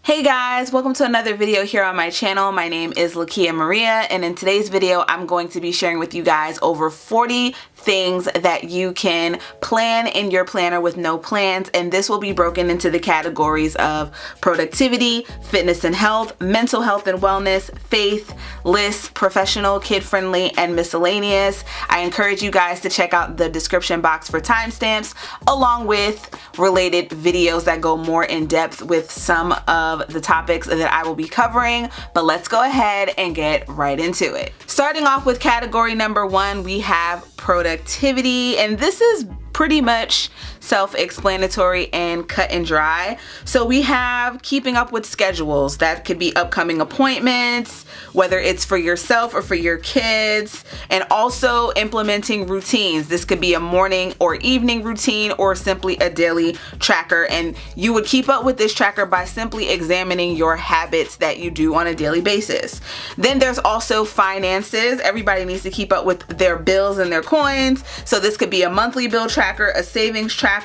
Hey guys, welcome to another video here on my channel. My name is Lakia Maria, and in today's video I'm going to be sharing with you guys over 40 things that you can plan in your planner with no plans, and this will be broken into the categories of productivity, fitness and health, mental health and wellness, faith, lists, professional, kid-friendly, and miscellaneous. I encourage you guys to check out the description box for timestamps along with related videos that go more in depth with some of the topics that I will be covering, but let's go ahead and get right into it. Starting off with category number 1, we have productivity, and this is pretty much self-explanatory and cut and dry. So we have keeping up with schedules. That could be upcoming appointments, whether it's for yourself or for your kids, and also implementing routines. This could be a morning or evening routine or simply a daily tracker, and you would keep up with this tracker by simply examining your habits that you do on a daily basis. Then there's also finances. Everybody needs to keep up with their bills and their coins. So this could be a monthly bill tracker, a savings tracker,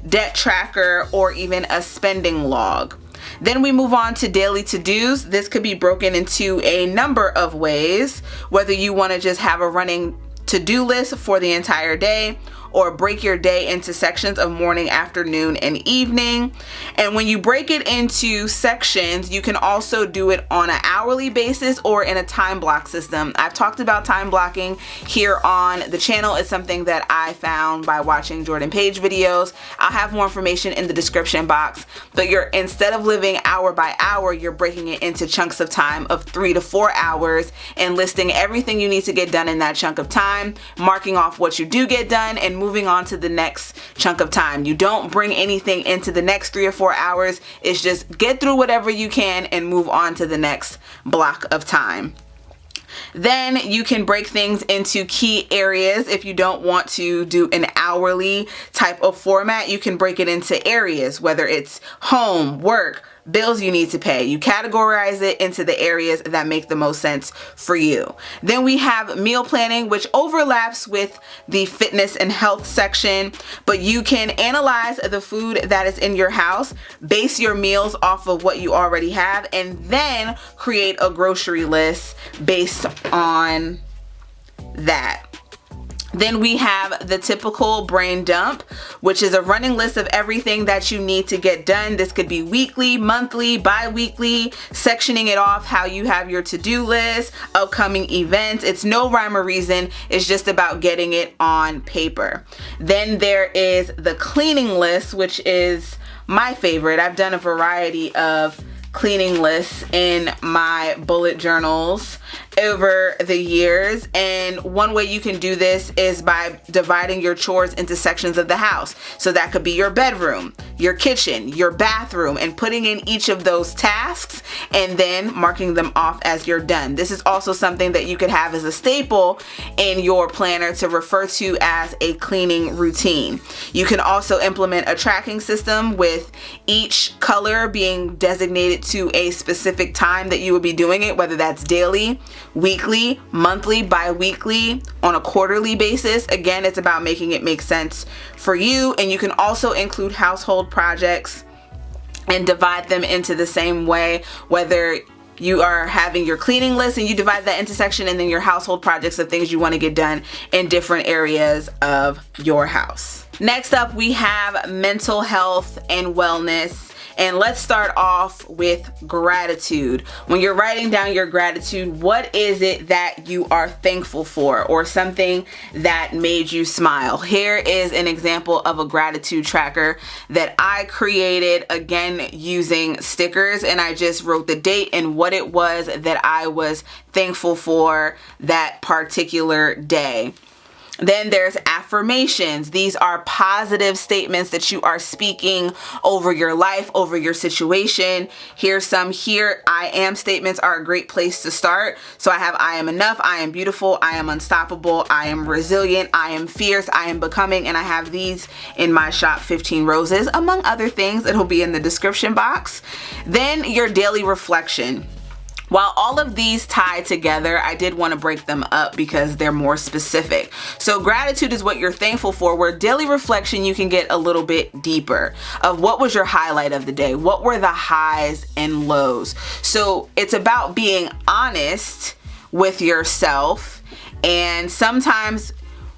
debt tracker, or even a spending log. Then we move on to daily to-dos. This could be broken into a number of ways, whether you want to just have a running to-do list for the entire day, or break your day into sections of morning, afternoon, and evening. And when you break it into sections, you can also do it on an hourly basis or in a time block system. I've talked about time blocking here on the channel. It's something that I found by watching Jordan Page videos. I'll have more information in the description box, but instead of living hour by hour, you're breaking it into chunks of time of 3 to 4 hours and listing everything you need to get done in that chunk of time, marking off what you do get done, and moving on to the next chunk of time. You don't bring anything into the next 3 or 4 hours. It's just get through whatever you can and move on to the next block of time. Then you can break things into key areas. If you don't want to do an hourly type of format, you can break it into areas, whether it's home, work, bills you need to pay. You categorize it into the areas that make the most sense for you. Then we have meal planning, which overlaps with the fitness and health section, but you can analyze the food that is in your house, base your meals off of what you already have, and then create a grocery list based on that. Then we have the typical brain dump, which is a running list of everything that you need to get done. This could be weekly, monthly, bi-weekly, sectioning it off how you have your to-do list, upcoming events. It's no rhyme or reason. It's just about getting it on paper. Then there is the cleaning list, which is my favorite. I've done a variety of cleaning lists in my bullet journals over the years, and one way you can do this is by dividing your chores into sections of the house. So that could be your bedroom, your kitchen, your bathroom, and putting in each of those tasks and then marking them off as you're done. This is also something that you could have as a staple in your planner to refer to as a cleaning routine. You can also implement a tracking system with each color being designated to a specific time that you would be doing it, whether that's daily, weekly, monthly, bi-weekly, on a quarterly basis. Again, it's about making it make sense for you. And you can also include household projects and divide them into the same way, whether you are having your cleaning list and you divide that into section, and then your household projects of things you want to get done in different areas of your house. Next up, we have mental health and wellness. And let's start off with gratitude. When you're writing down your gratitude, what is it that you are thankful for, or something that made you smile? Here is an example of a gratitude tracker that I created, again using stickers, and I just wrote the date and what it was that I was thankful for that particular day. Then there's affirmations. These are positive statements that you are speaking over your life, over your situation. Here's some here. I am statements are a great place to start. So I have I am enough, I am beautiful, I am unstoppable, I am resilient, I am fierce, I am becoming, and I have these in my shop 15 Roses, among other things. It'll be in the description box. Then your daily reflection. While all of these tie together, I did want to break them up because they're more specific. So gratitude is what you're thankful for, where daily reflection you can get a little bit deeper of what was your highlight of the day, what were the highs and lows. So it's about being honest with yourself, and sometimes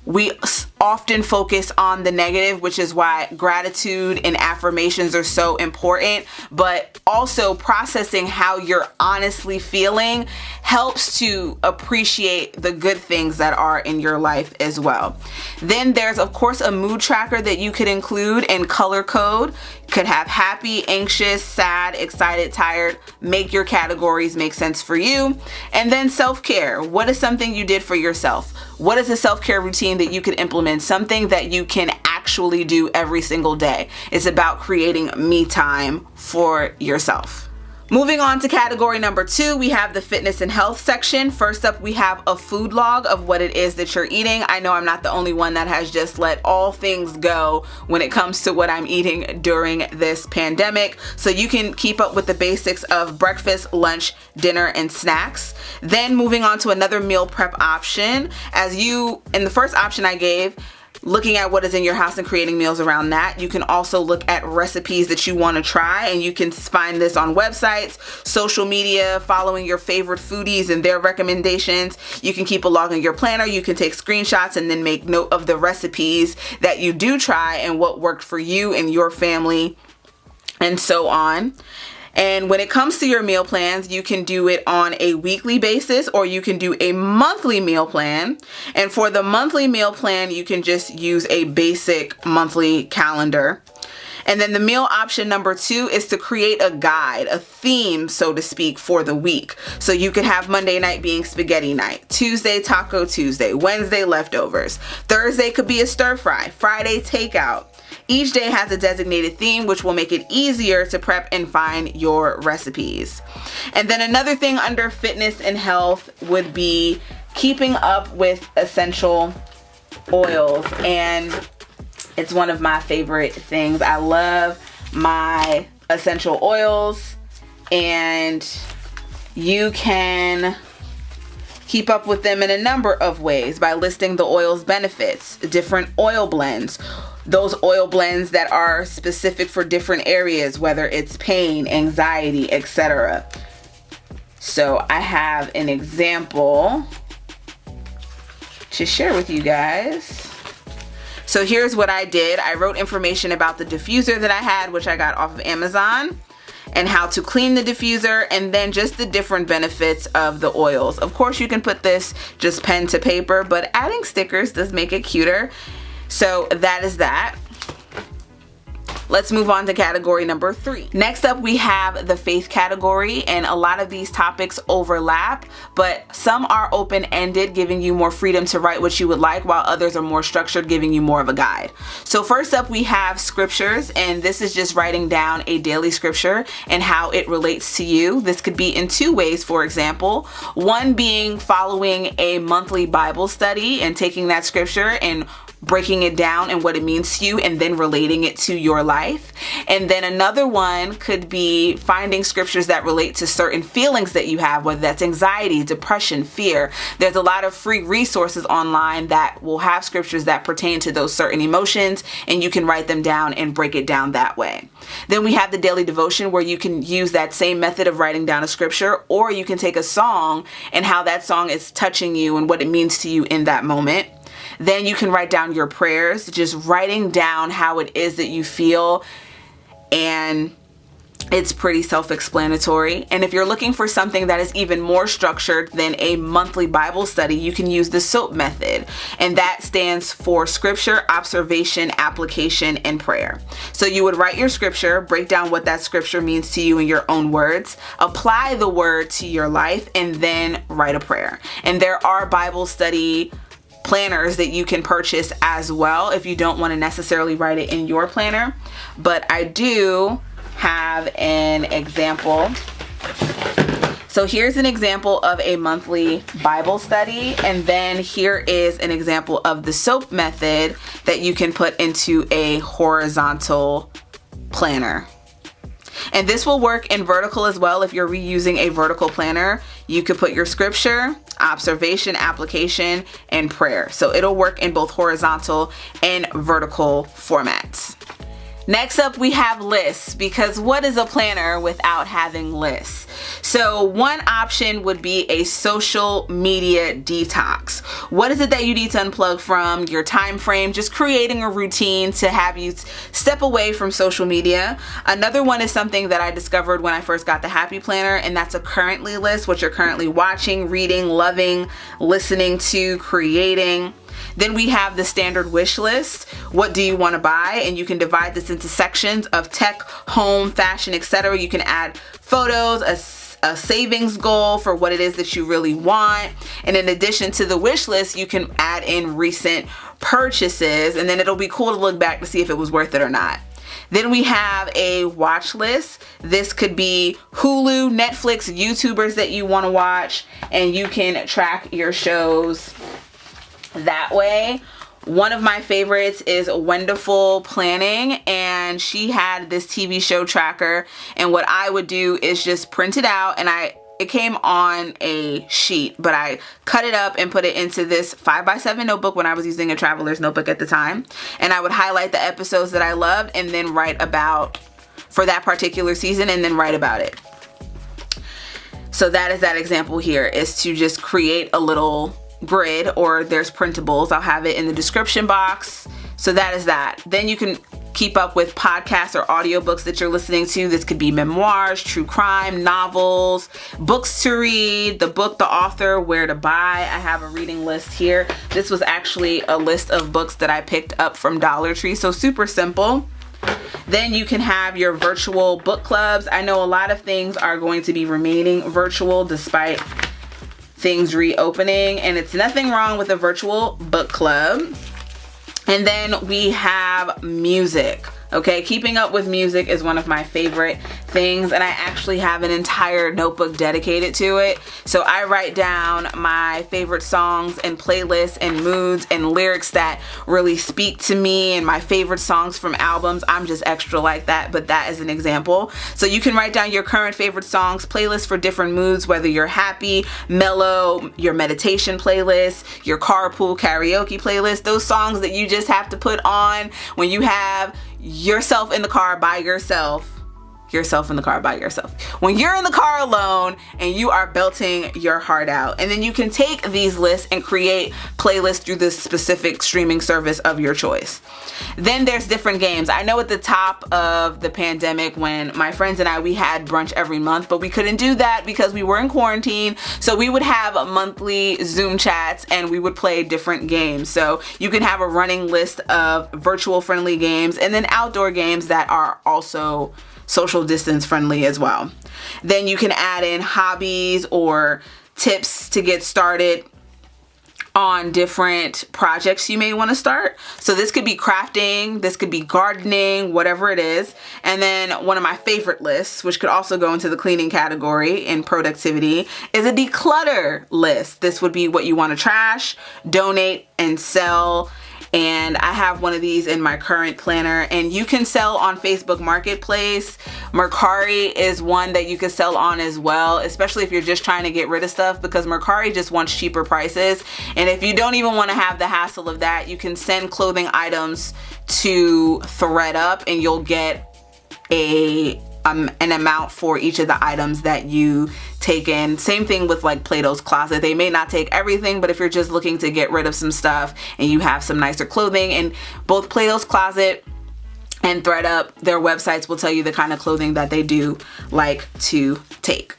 we often focus on the negative, which is why gratitude and affirmations are so important, but also processing how you're honestly feeling helps to appreciate the good things that are in your life as well. Then there's of course a mood tracker that you could include and color code. Could have happy, anxious, sad, excited, tired. Make your categories make sense for you. And then self-care. What is something you did for yourself? What is a self-care routine that you could implement? Something that you can actually do every single day. It's about creating me time for yourself. Moving on to category number 2, we have the fitness and health section. First up, we have a food log of what it is that you're eating. I know I'm not the only one that has just let all things go when it comes to what I'm eating during this pandemic. So you can keep up with the basics of breakfast, lunch, dinner, and snacks. Then moving on to another meal prep option. In the first option I gave, looking at what is in your house and creating meals around that. You can also look at recipes that you want to try, and you can find this on websites, social media, following your favorite foodies and their recommendations. You can keep a log in your planner. You can take screenshots and then make note of the recipes that you do try and what worked for you and your family, and so on. And when it comes to your meal plans, you can do it on a weekly basis or you can do a monthly meal plan. And for the monthly meal plan, you can just use a basic monthly calendar. And then the meal option number 2 is to create a guide, a theme, so to speak, for the week. So you could have Monday night being spaghetti night, Tuesday Taco Tuesday, Wednesday leftovers, Thursday could be a stir fry, Friday takeout. Each day has a designated theme, which will make it easier to prep and find your recipes. And then another thing under fitness and health would be keeping up with essential oils. And it's one of my favorite things. I love my essential oils, and you can keep up with them in a number of ways by listing the oil's benefits, different oil blends, those oil blends that are specific for different areas, whether it's pain, anxiety, etc. So I have an example to share with you guys. So here's what I did. I wrote information about the diffuser that I had, which I got off of Amazon, and how to clean the diffuser, and then just the different benefits of the oils. Of course, you can put this just pen to paper, but adding stickers does make it cuter. So that is that. Let's move on to category number 3. Next up, we have the faith category, and a lot of these topics overlap, but some are open-ended, giving you more freedom to write what you would like, while others are more structured, giving you more of a guide. So first up, we have scriptures, and this is just writing down a daily scripture and how it relates to you. This could be in 2 ways, for example. One being following a monthly Bible study and taking that scripture and breaking it down and what it means to you, and then relating it to your life. And then another one could be finding scriptures that relate to certain feelings that you have, whether that's anxiety, depression, fear. There's a lot of free resources online that will have scriptures that pertain to those certain emotions, and you can write them down and break it down that way. Then we have the daily devotion, where you can use that same method of writing down a scripture, or you can take a song and how that song is touching you and what it means to you in that moment. Then you can write down your prayers, just writing down how it is that you feel, and it's pretty self-explanatory. And if you're looking for something that is even more structured than a monthly Bible study, you can use the SOAP method, and that stands for scripture, observation, application, and prayer. So you would write your scripture, break down what that scripture means to you in your own words, apply the word to your life, and then write a prayer. And there are Bible study planners that you can purchase as well if you don't want to necessarily write it in your planner. But I do have an example. So here's an example of a monthly Bible study, and then here is an example of the SOAP method that you can put into a horizontal planner. And this will work in vertical as well. If you're reusing a vertical planner, you could put your scripture, observation, application, and prayer. So it'll work in both horizontal and vertical formats. Next up, we have lists, because what is a planner without having lists? So one option would be a social media detox. What is it that you need to unplug from? Your time frame, just creating a routine to have you step away from social media. Another one is something that I discovered when I first got the Happy Planner, and that's a currently list, what you're currently watching, reading, loving, listening to, creating. Then we have the standard wish list. What do you want to buy? And you can divide this into sections of tech, home, fashion, etc. You can add photos, a savings goal for what it is that you really want. And in addition to the wish list, you can add in recent purchases, and then it'll be cool to look back to see if it was worth it or not. Then we have a watch list. This could be Hulu, Netflix, YouTubers that you want to watch, and you can track your shows that way. One of my favorites is Wonderful Planning, and she had this TV show tracker, and what I would do is just print it out, and it came on a sheet, but I cut it up and put it into this 5x7 notebook when I was using a traveler's notebook at the time, and I would highlight the episodes that I loved and then write about for that particular season and then write about it. So that is that example here, is to just create a little grid, or there's printables. I'll have it in the description box. So that is that. Then you can keep up with podcasts or audiobooks that you're listening to. This could be memoirs, true crime, novels, books to read, the book, the author, where to buy. I have a reading list here. This was actually a list of books that I picked up from Dollar Tree, so super simple. Then you can have your virtual book clubs. I know a lot of things are going to be remaining virtual despite things reopening, and it's nothing wrong with a virtual book club. And then we have music. Okay, keeping up with music is one of my favorite things, and I actually have an entire notebook dedicated to it. So I write down my favorite songs and playlists and moods and lyrics that really speak to me, and my favorite songs from albums. I'm just extra like that, but that is an example. So you can write down your current favorite songs, playlists for different moods, whether you're happy, mellow, your meditation playlist, your carpool karaoke playlist, those songs that you just have to put on when you have yourself in the car by yourself. When you're in the car alone and you are belting your heart out. And then you can take these lists and create playlists through the specific streaming service of your choice. Then there's different games. I know at the top of the pandemic, when my friends and I, we had brunch every month, but we couldn't do that because we were in quarantine. So we would have monthly Zoom chats and we would play different games. So you can have a running list of virtual friendly games and then outdoor games that are also social distance friendly as well. Then you can add in hobbies or tips to get started on different projects you may want to start. So this could be crafting, this could be gardening, whatever it is. And then one of my favorite lists, which could also go into the cleaning category in productivity, is a declutter list. This would be what you want to trash, donate, and sell. And I have one of these in my current planner, and you can sell on Facebook Marketplace. Mercari is one that you can sell on as well, especially if you're just trying to get rid of stuff, because Mercari just wants cheaper prices. And if you don't even want to have the hassle of that, you can send clothing items to ThredUp and you'll get an amount for each of the items that you take in. Same thing with like Plato's Closet. They may not take everything, but if you're just looking to get rid of some stuff and you have some nicer clothing, and both Plato's Closet and ThredUp, their websites will tell you the kind of clothing that they do like to take.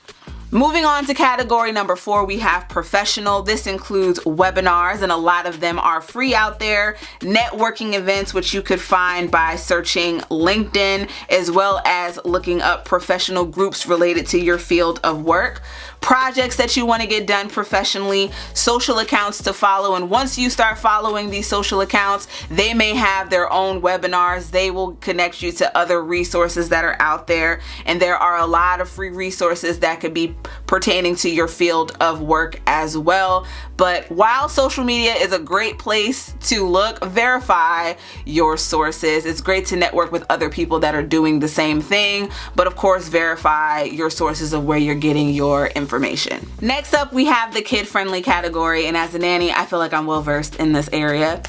Moving on to category number 4, we have professional. This includes webinars, and a lot of them are free out there. Networking events, which you could find by searching LinkedIn, as well as looking up professional groups related to your field of work. Projects that you want to get done professionally, social accounts to follow, and once you start following these social accounts, they may have their own webinars. They will connect you to other resources that are out there, and there are a lot of free resources that could be pertaining to your field of work as well. But while social media is a great place to look, verify your sources. It's great to network with other people that are doing the same thing, but of course verify your sources of where you're getting your information. Next up, we have the kid-friendly category, and as a nanny, I feel like I'm well versed in this area.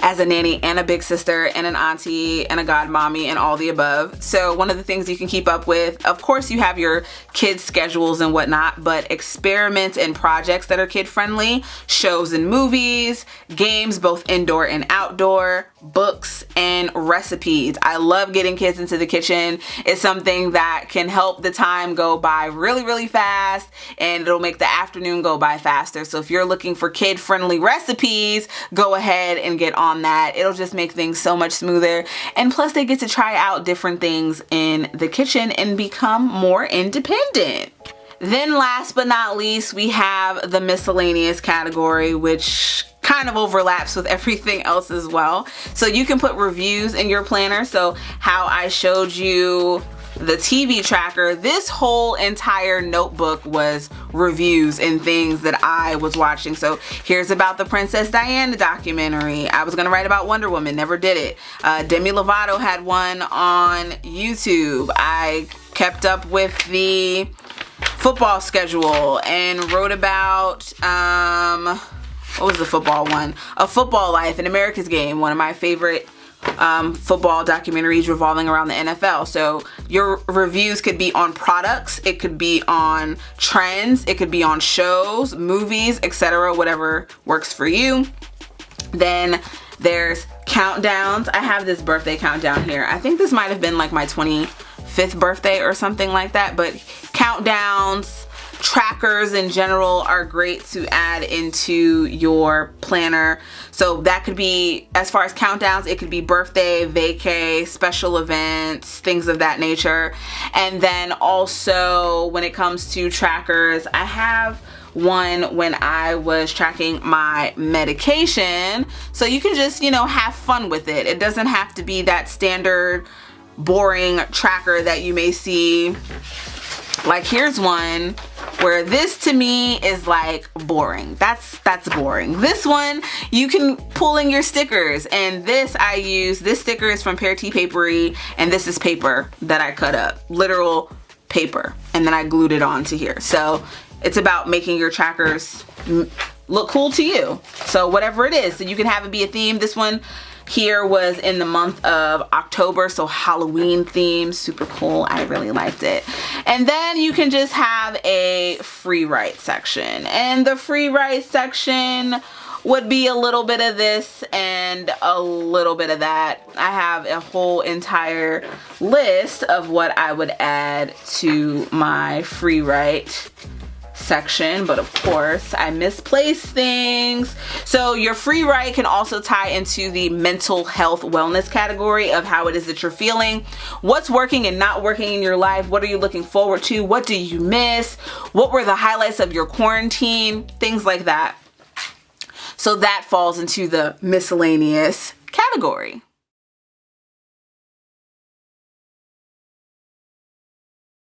As a nanny and a big sister and an auntie and a godmommy and all the above. So one of the things you can keep up with, of course you have your kids' schedules and whatnot, but experiments and projects that are kid friendly, shows and movies, games both indoor and outdoor, books, and recipes. I love getting kids into the kitchen. It's something that can help the time go by really, really fast, and it'll make the afternoon go by faster. So if you're looking for kid-friendly recipes, go ahead and get on that. It'll just make things so much smoother. And plus they get to try out different things in the kitchen and become more independent. Then last but not least, we have the miscellaneous category, which kind of overlaps with everything else as well. So you can put reviews in your planner. So how I showed you the TV tracker, this whole entire notebook was reviews and things that I was watching. So here's about the Princess Diana documentary. I was gonna write about Wonder Woman, never did it. Demi Lovato had one on YouTube. I kept up with the football schedule and wrote about, what was the football one? A Football Life, an America's Game, one of my favorite football documentaries revolving around the NFL. So your reviews could be on products, it could be on trends, it could be on shows, movies, etc., whatever works for you. Then there's countdowns. I have this birthday countdown here. I think this might have been like my 25th birthday or something like that, but countdowns, trackers in general are great to add into your planner. So that could be, as far as countdowns, it could be birthday, vacay, special events, things of that nature. And then also when it comes to trackers, I have one when I was tracking my medication. So you can just, have fun with it. It doesn't have to be that standard boring tracker that you may see. Like here's one where this to me is like boring. That's boring. This one, you can pull in your stickers, and this sticker is from Pear Tea Papery, and this is paper that I cut up, literal paper, and then I glued it onto here. So it's about making your trackers look cool to you. So whatever it is, so you can have it be a theme. This one here was in the month of October, so Halloween theme, super cool. I really liked it. And then you can just have a free write section, and the free write section would be a little bit of this and a little bit of that. I have a whole entire list of what I would add to my free write section, but of course I misplaced things. So your free write can also tie into the mental health wellness category of how it is that you're feeling, what's working and not working in your life, what are you looking forward to, what do you miss, what were the highlights of your quarantine, things like that. So that falls into the miscellaneous category.